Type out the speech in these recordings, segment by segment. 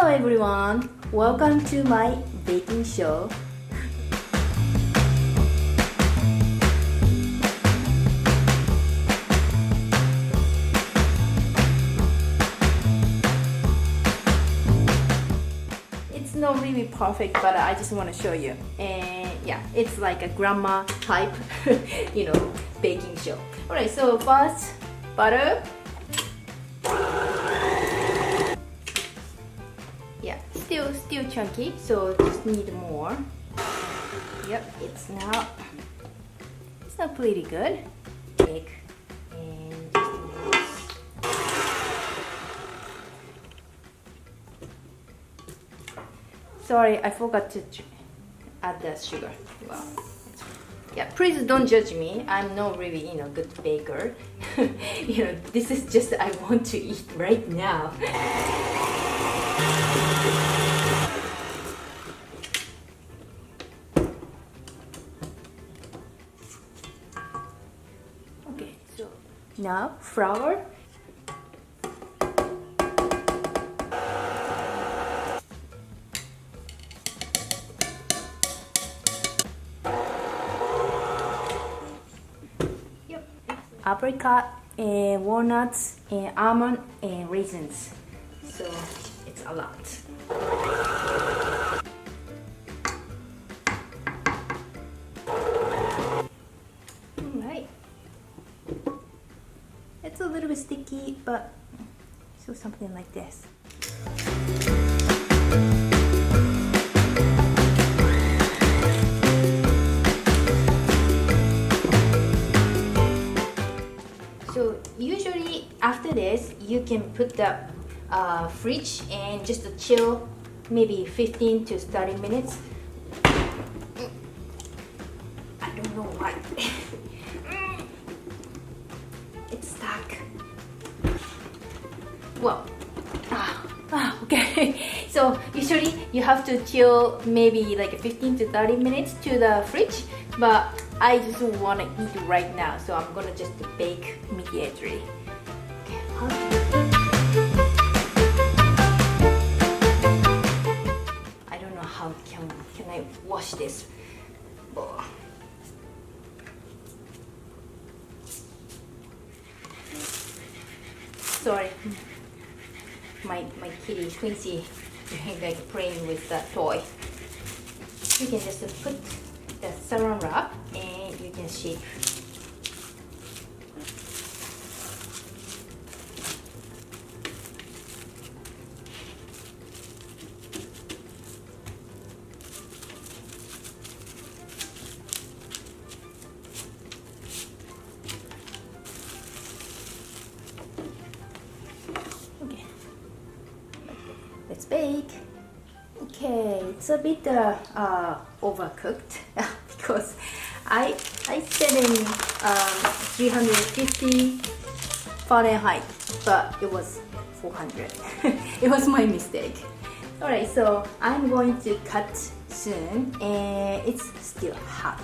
Hello everyone, welcome to my baking show. It's not really perfect, but I just want to show you. And yeah, it's like a grandma type, baking show. Alright, so first, butter. Yeah, still chunky, so just need more. Yep, it's now pretty good. Egg and just sorry, I forgot to add the sugar. Well, yeah, please don't judge me. I'm not really, good baker. This is just I want to eat right now. Okay, so now flour. Yep. Apricot and walnuts and almond and raisins. So it's a lot. Alright. It's a little bit sticky, but so something like this. So usually after this, you can put the fridge and just to chill maybe 15 to 30 minutes. I don't know why. It's stuck. Well, okay. So usually you have to chill maybe like 15 to 30 minutes to the fridge, but I just want to eat right now, so I'm gonna just bake immediately. I don't know how can I wash this. Oh. Sorry, my kitty Quincy like playing with that toy. You can just put the saran wrap and you can shape. Okay, let's bake. Okay, it's a bit overcooked because I set in 350 Fahrenheit, but it was 400. It was my mistake. Alright, so I'm going to cut soon, and it's still hot,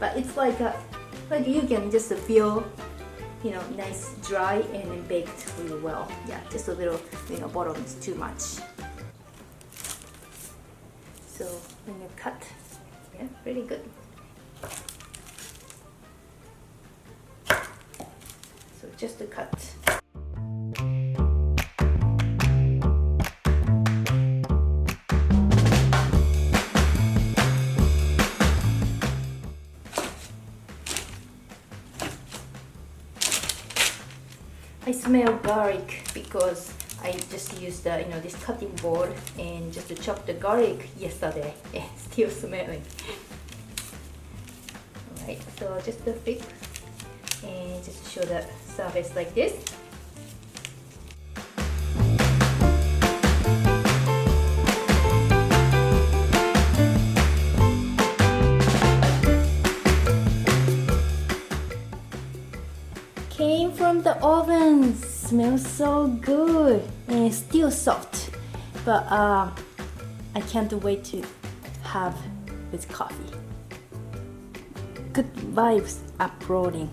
but it's like you can just feel nice dry and then baked really well. Yeah, just a little bottom is too much. So when you cut, yeah, pretty good. So just to cut. I smell garlic because I just used this cutting board and just to chop the garlic yesterday and still smelling. Alright, so just to fix and just show the surface like this. Came from the oven, smells so good and still soft, but I can't wait to have with coffee. Good vibes uploading.